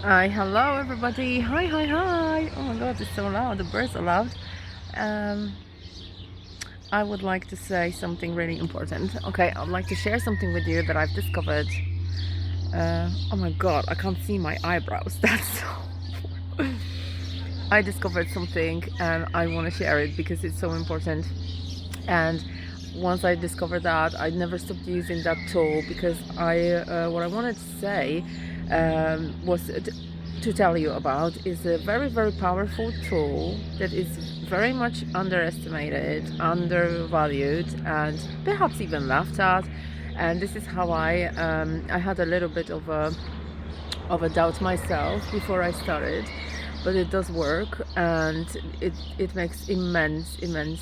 Hi, hello everybody. Hi, hi, hi. Oh my god, it's so loud. The birds are loud. Um, I would like to say something really important. Okay, I'd like to share something with you that I've discovered. Oh my god, I can't see my eyebrows. That's so. I discovered something and I want to share it because it's so important. And once I discovered that, I never stopped using that tool because what I wanted to say was to tell you about is a very, very powerful tool that is very much underestimated, undervalued, and perhaps even laughed at. And this is how I had a little bit of a doubt myself before I started, but it does work, and it makes immense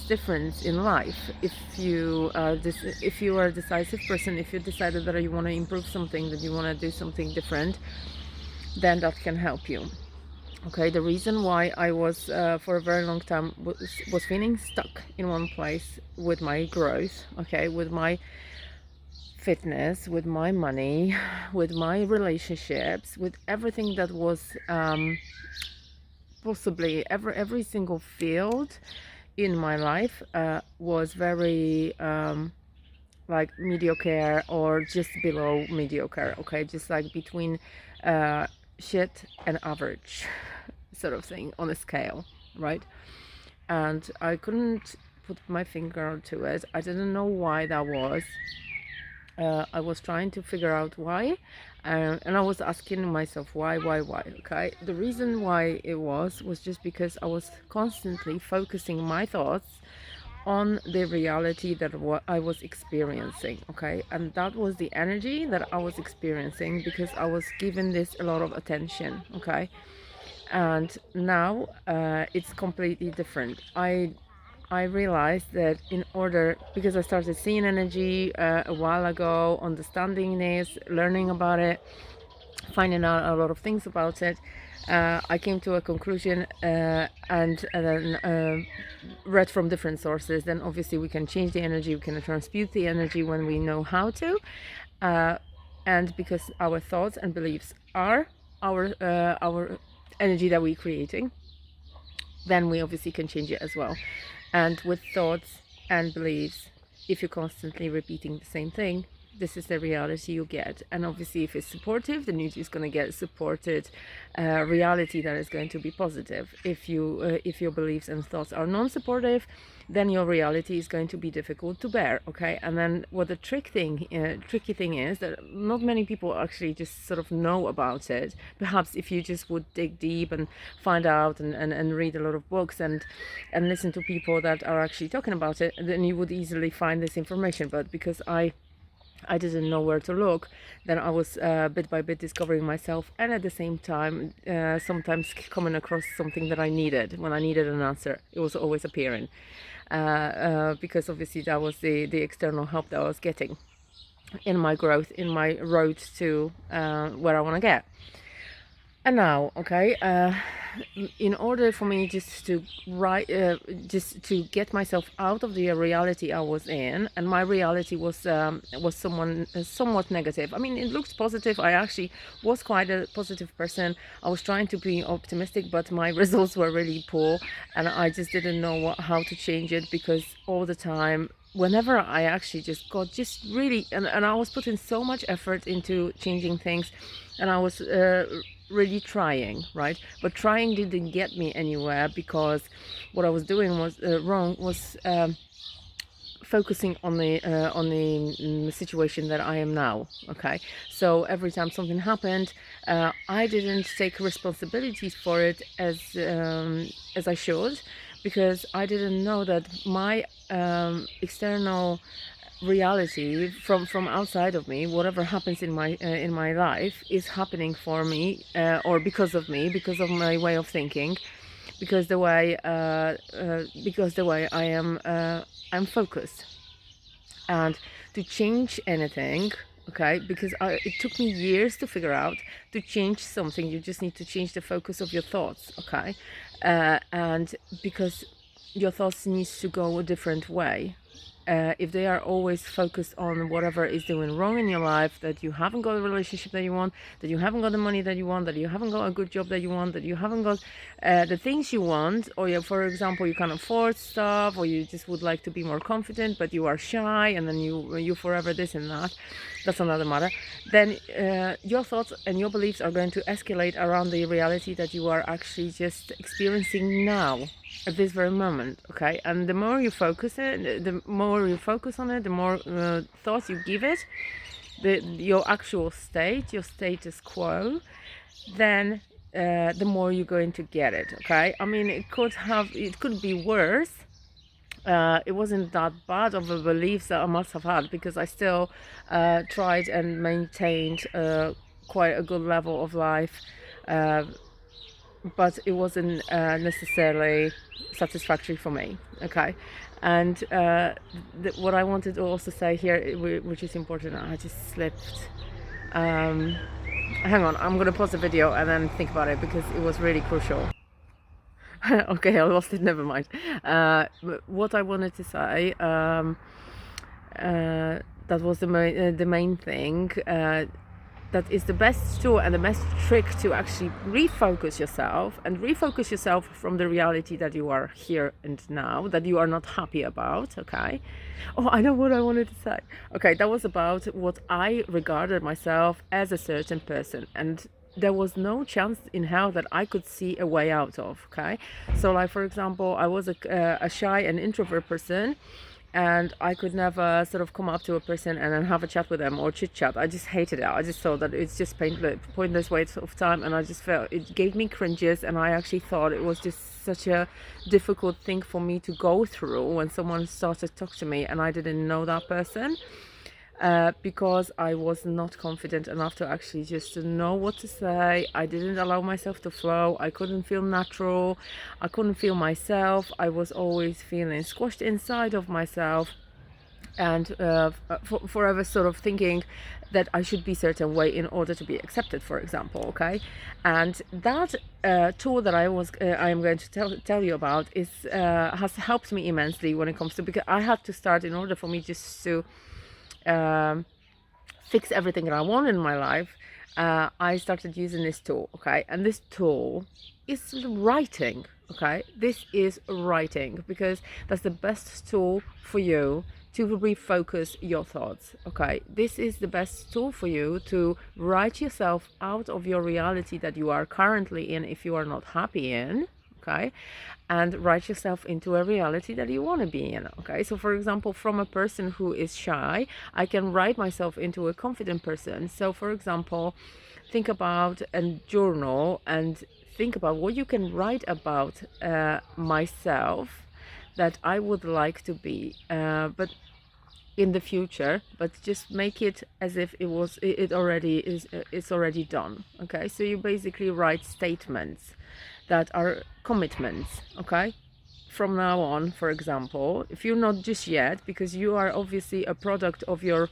difference in life. If you are a decisive person, if you decided that you want to improve something, that you want to do something different, then that can help you. Okay, the reason why I was for a very long time was feeling stuck in one place with my growth, okay, with my fitness, with my money, with my relationships, with everything that was possibly every single field in my life was very like mediocre or just below mediocre. Okay, just like between uh, shit and average, sort of thing on a scale, right? And I couldn't put my finger to it. I didn't know why that was. I was trying to figure out why, and I was asking myself why. Okay, the reason why it was just because I was constantly focusing my thoughts on the reality that what I was experiencing. Okay, and that was the energy that I was experiencing because I was giving this a lot of attention. Okay, and now it's completely different. I realized that in order, because I started seeing energy a while ago, understanding this, learning about it, finding out a lot of things about it, I came to a conclusion and then read from different sources. Then obviously we can change the energy, we can transmute the energy when we know how to. Uh, and because our thoughts and beliefs are our energy that we're creating, then we obviously can change it as well. And with thoughts and beliefs, if you're constantly repeating the same thing, this is the reality you get. And obviously, if it's supportive, then you're just going to get supported reality that is going to be positive. If your beliefs and thoughts are non-supportive, then your reality is going to be difficult to bear. Okay, and then what the tricky thing is that not many people actually just sort of know about it. Perhaps if you just would dig deep and find out and read a lot of books and listen to people that are actually talking about it, then you would easily find this information. But because I didn't know where to look, then I was bit by bit discovering myself, and at the same time sometimes coming across something that I needed. When I needed an answer, it was always appearing because obviously that was the external help that I was getting in my growth, in my road to where I want to get. And now, okay, in order for me just to get myself out of the reality I was in, and my reality was somewhat negative. I mean, it looked positive. I actually was quite a positive person. I was trying to be optimistic, but my results were really poor, and I just didn't know how to change it because all the time whenever I actually just got just really and I was putting so much effort into changing things, and I was really trying, right? But trying didn't get me anywhere because what I was doing was wrong was focusing on the situation that I am now. Okay, so every time something happened, I didn't take responsibilities for it as I should, because I didn't know that my external reality from outside of me, whatever happens in my life is happening for me or because of my way of thinking, because the way I am I'm focused. And to change anything, okay, because it took me years to figure out, to change something you just need to change the focus of your thoughts, okay, and because your thoughts needs to go a different way, if they are always focused on whatever is doing wrong in your life, that you haven't got a relationship that you want, that you haven't got the money that you want, that you haven't got a good job that you want, that you haven't got the things you want, or for example, you can't afford stuff, or you just would like to be more confident, but you are shy, and then you forever this and that, that's another matter, then your thoughts and your beliefs are going to escalate around the reality that you are actually just experiencing now, at this very moment. Okay, and the more you focus it, the more you focus on it, the more thoughts you give it, your actual state, your status quo, then the more you're going to get it. Okay, I mean, it could be worse. It wasn't that bad of a belief that I must have had, because I still tried and maintained quite a good level of life, but it wasn't necessarily satisfactory for me. Okay, and what I wanted to also say here, which is important, I just slipped. Hang on, I'm gonna pause the video and then think about it, because it was really crucial. Okay, I lost it, never mind. What I wanted to say, that was the main thing, that is the best tool and the best trick to actually refocus yourself from the reality that you are here and now, that you are not happy about. Okay, oh, I know what I wanted to say. Okay, that was about what I regarded myself as a certain person, and there was no chance in hell that I could see a way out of. Okay, so like, for example, I was a shy and introvert person, and I could never sort of come up to a person and then have a chat with them or chit chat. I just hated it. I just thought that it's just pointless waste of time, and I just felt it gave me cringes, and I actually thought it was just such a difficult thing for me to go through when someone started to talk to me and I didn't know that person. Because I was not confident enough to actually just know what to say. I didn't allow myself to flow. I couldn't feel natural. I couldn't feel myself. I was always feeling squashed inside of myself, and forever sort of thinking that I should be a certain way in order to be accepted, for example. Okay, and that tool that I am going to tell you about has helped me immensely when it comes to, because I had to start, in order for me just to fix everything that I want in my life, I started using this tool. Okay, and this tool is writing. Okay, this is writing, because that's the best tool for you to refocus your thoughts. Okay, this is the best tool for you to write yourself out of your reality that you are currently in, if you are not happy in. Okay, and write yourself into a reality that you want to be in. Okay, so for example, from a person who is shy, I can write myself into a confident person. So for example, think about a journal and think about what you can write about myself that I would like to be, but in the future, but just make it as if it's already done. Okay, so you basically write statements that are commitments. Okay, from now on, for example, if you're not just yet, because you are obviously a product of your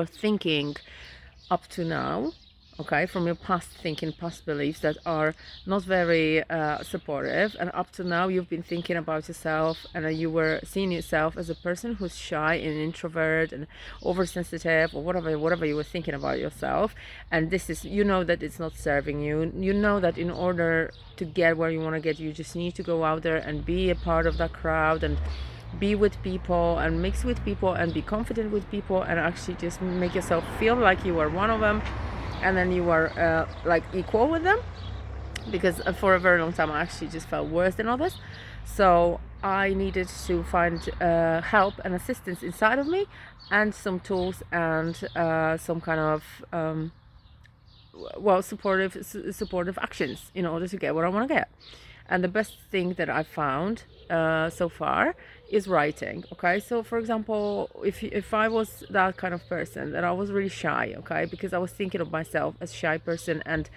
thinking up to now. Okay, from your past thinking, past beliefs that are not very supportive, and up to now you've been thinking about yourself, and you were seeing yourself as a person who's shy and introvert and oversensitive, or whatever you were thinking about yourself. And this is, you know, that it's not serving you. You know that in order to get where you want to get, you just need to go out there and be a part of that crowd, and be with people and mix with people and be confident with people, and actually just make yourself feel like you are one of them, and then you are like equal with them. Because for a very long time I actually just felt worse than others, so I needed to find help and assistance inside of me, and some tools, and some kind of supportive actions in order to get what I want to get. And the best thing that I found so far is writing. Okay, so for example, if I was that kind of person, that I was really shy, okay, because I was thinking of myself as a shy person, and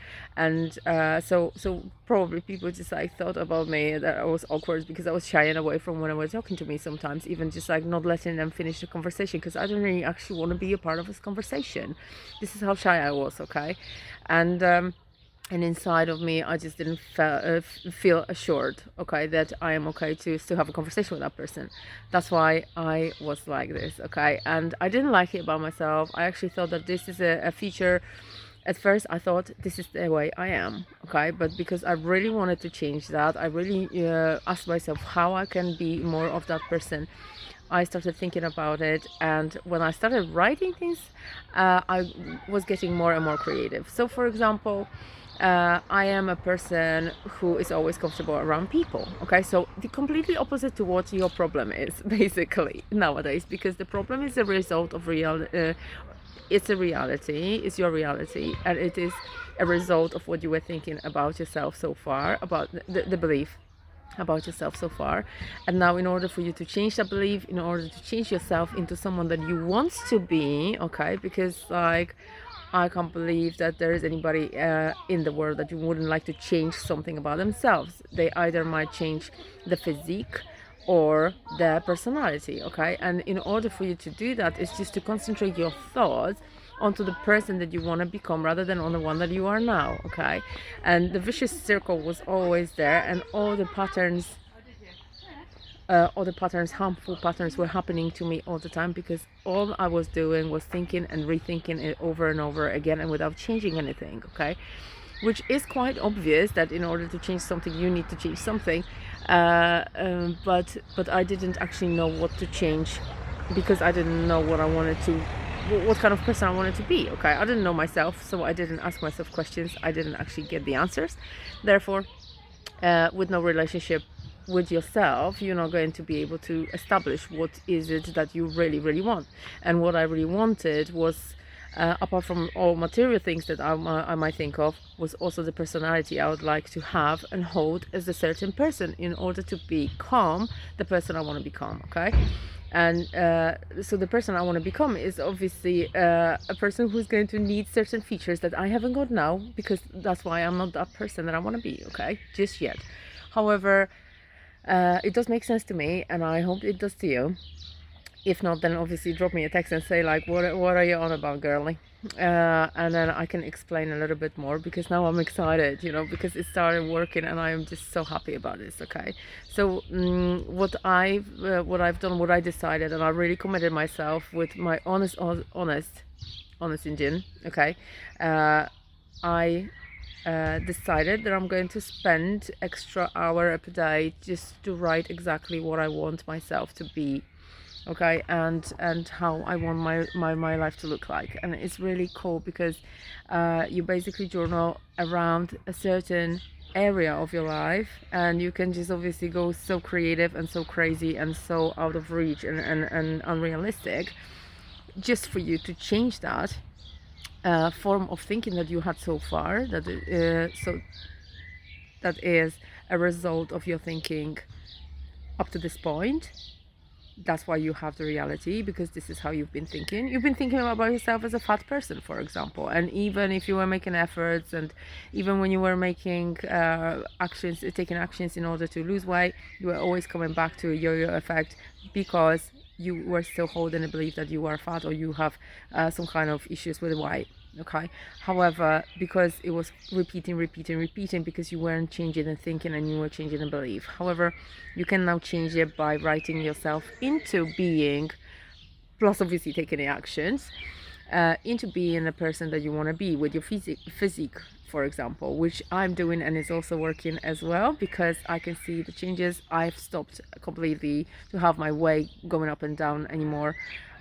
so probably people just like thought about me that I was awkward because I was shying away from when they were talking to me sometimes, even just like not letting them finish the conversation, because I didn't really actually want to be a part of this conversation. This is how shy I was. Okay, and and inside of me I just didn't feel assured, okay, that I am okay to still have a conversation with that person. That's why I was like this, okay, and I didn't like it about myself. I actually thought that this is a feature. At first I thought this is the way I am, okay, but because I really wanted to change that, I really asked myself how I can be more of that person. I started thinking about it, and when I started writing things, I was getting more and more creative. So, for example, I am a person who is always comfortable around people. Okay, so the completely opposite to what your problem is, basically, nowadays, because the problem is a result of it's a reality, it's your reality, and it is a result of what you were thinking about yourself so far, about the belief about yourself so far. And now, in order for you to change that belief, in order to change yourself into someone that you want to be, okay, because like I can't believe that there is anybody in the world that you wouldn't like to change something about themselves. They either might change the physique or their personality, okay, and in order for you to do that, it's just to concentrate your thoughts onto the person that you want to become rather than on the one that you are now, okay. And the vicious circle was always there, and all the patterns, harmful patterns, were happening to me all the time, because all I was doing was thinking and rethinking it over and over again, and without changing anything, okay, which is quite obvious that in order to change something you need to change something, but I didn't actually know what to change, because I didn't know what kind of person I wanted to be, okay. I didn't know myself, so I didn't ask myself questions. I didn't actually get the answers. Therefore, with no relationship with yourself, you're not going to be able to establish what is it that you really, really want. And what I really wanted was, apart from all material things that I might think of, was also the personality I would like to have and hold as a certain person in order to become the person I want to become, okay. And so the person I want to become is obviously a person who's going to need certain features that I haven't got now, because that's why I'm not that person that I want to be, okay, just yet. However, it does make sense to me, and I hope it does to you. If not, then obviously drop me a text and say like, what are you on about, girly? And then I can explain a little bit more, because now I'm excited, because it started working and I am just so happy about this, okay. So what I've done, what I decided, and I really committed myself with my honest engine, okay. I decided that I'm going to spend extra hour per day just to write exactly what I want myself to be, okay, and how I want my life to look like. And it's really cool, because you basically journal around a certain area of your life, and you can just obviously go so creative and so crazy and so out of reach and unrealistic, just for you to change that form of thinking that you had so far, that is a result of your thinking up to this point. That's why you have the reality, because this is how you've been thinking. You've been thinking about yourself as a fat person, for example, and even if you were making efforts, and even when you were making taking actions in order to lose weight, you were always coming back to a yo-yo effect, because you were still holding a belief that you are fat, or you have some kind of issues with weight, okay. However, because it was repeating, because you weren't changing the thinking and you were changing the belief. However, you can now change it by writing yourself into being, plus obviously taking the actions, into being a person that you want to be with your physique, for example, which I'm doing, and it's also working as well, because I can see the changes. I've stopped completely to have my weight going up and down anymore.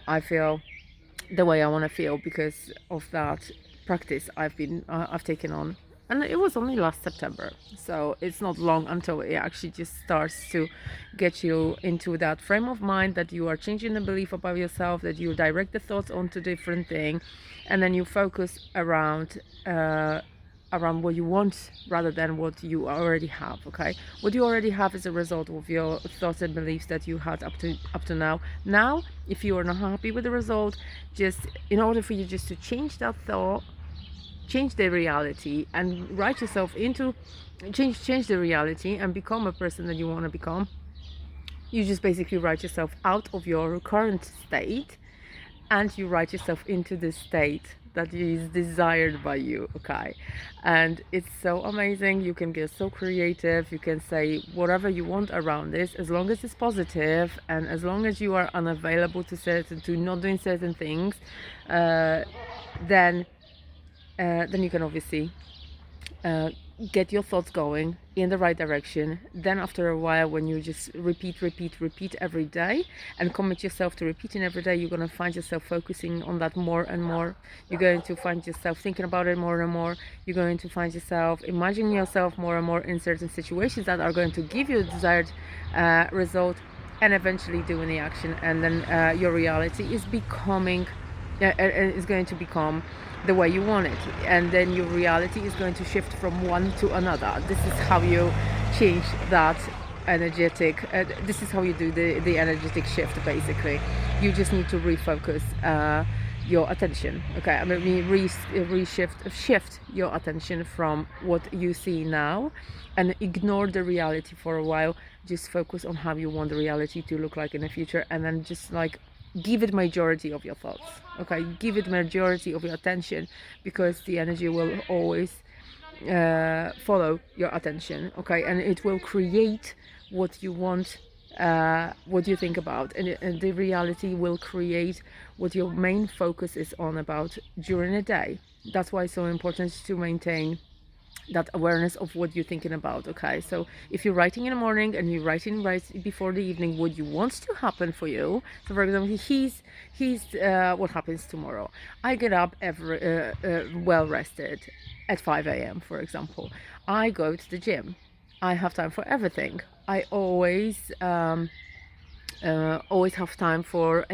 I feel the way I want to feel because of that practice I've taken on. And it was only last September, so it's not long until it actually just starts to get you into that frame of mind that you are changing the belief about yourself, that you direct the thoughts onto different thing, and then you focus around what you want rather than what you already have, okay. What you already have is a result of your thoughts and beliefs that you had up to now. If you are not happy with the result, just in order for you just to change that thought, change the reality, and write yourself into change the reality and become a person that you want to become, you just basically write yourself out of your current state and you write yourself into this state that is desired by you, okay? And it's so amazing. You can get so creative, you can say whatever you want around this, as long as it's positive and as long as you are unavailable to not doing certain things, then you can obviously get your thoughts going in the right direction. Then after a while, when you just repeat every day and commit yourself to repeating every day, you're going to find yourself focusing on that more and more. You're going to find yourself thinking about it more and more. You're going to find yourself imagining yourself more and more in certain situations that are going to give you a desired result, and eventually doing the action, and then your reality is becoming is going to become the way you want it, and then your reality is going to shift from one to another. This is how you change that energetic this is how you do the energetic shift. Basically, you just need to refocus your attention, okay? I mean, shift your attention from what you see now and ignore the reality for a while. Just focus on how you want the reality to look like in the future, and then just like give it majority of your thoughts, okay? Give it majority of your attention, because the energy will always follow your attention, okay? And it will create what you want, what you think about, and the reality will create what your main focus is on about during the day. That's why it's so important to maintain that awareness of what you're thinking about, okay? So if you're writing in the morning and you're writing right before the evening what you want to happen for you, so for example, he's what happens tomorrow. I get up every well rested at 5 a.m. for example. I go to the gym. I have time for everything. I always have time for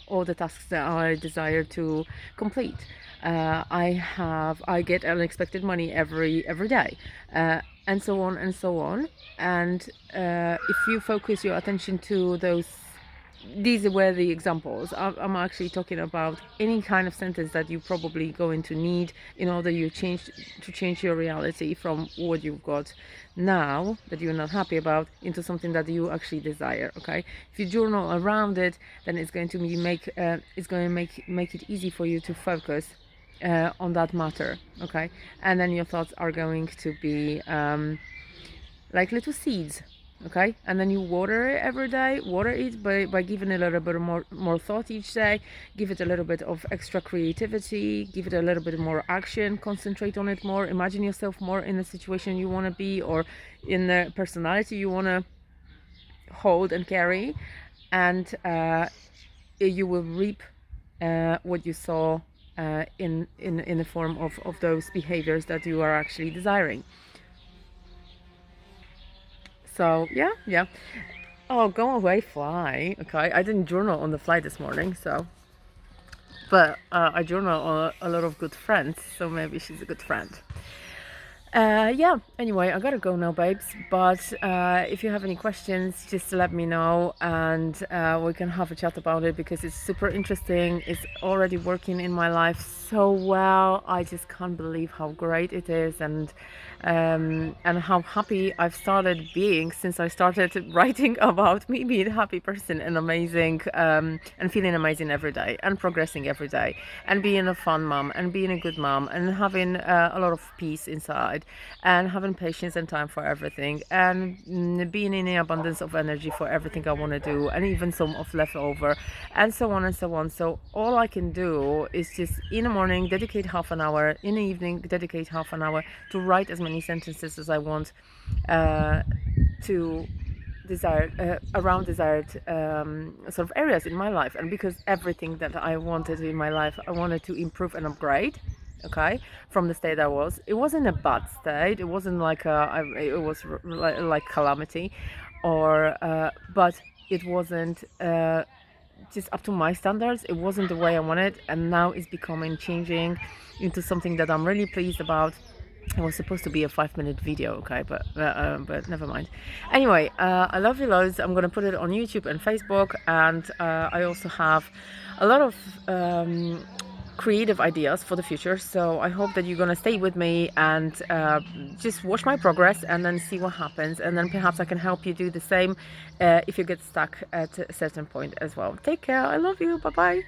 all the tasks that I desire to complete. I get unexpected money every day, and so on and so on. And if you focus your attention to those, these were the examples. I'm actually talking about any kind of sentence that you probably going to need in order to change your reality from what you've got now that you're not happy about into something that you actually desire, okay? If you journal around it, then it's going to make it easy for you to focus on that matter, okay? And then your thoughts are going to be like little seeds, okay? And then you water it every day. Water it by giving it a little bit more thought each day. Give it a little bit of extra creativity. Give it a little bit more action. Concentrate on it more. Imagine yourself more in the situation you want to be, or in the personality you want to hold and carry, and you will reap what you saw in the form of those behaviors that you are actually desiring. So yeah. Oh, go away, fly. Okay, I didn't journal on the fly this morning, so, but I journal on a lot of good friends, so maybe she's a good friend. Yeah, anyway, I gotta go now, babes, but if you have any questions, just let me know, and we can have a chat about it, because it's super interesting. It's already working in my life so well. I just can't believe how great it is, and how happy I've started being since I started writing about me being a happy person and amazing, and feeling amazing every day, and progressing every day, and being a fun mom, and being a good mom, and having a lot of peace inside, and having patience and time for everything, and being in the abundance of energy for everything I want to do, and even some of leftover, and so on and so on. So all I can do is just in the morning dedicate half an hour, in the evening dedicate half an hour to write as many sentences as I want to desired around desired sort of areas in my life. And because everything that I wanted in my life, I wanted to improve and upgrade, okay, from the state I was. It wasn't a bad state, it wasn't like it was like calamity, or but it wasn't just up to my standards. It wasn't the way I wanted, and now it's becoming changing into something that I'm really pleased about. It was supposed to be a 5-minute video, okay, but never mind. Anyway, I love you loads. I'm gonna put it on YouTube and Facebook, and I also have a lot of creative ideas for the future, so I hope that you're gonna stay with me and just watch my progress, and then see what happens, and then perhaps I can help you do the same if you get stuck at a certain point as well. Take care. I love you. Bye bye.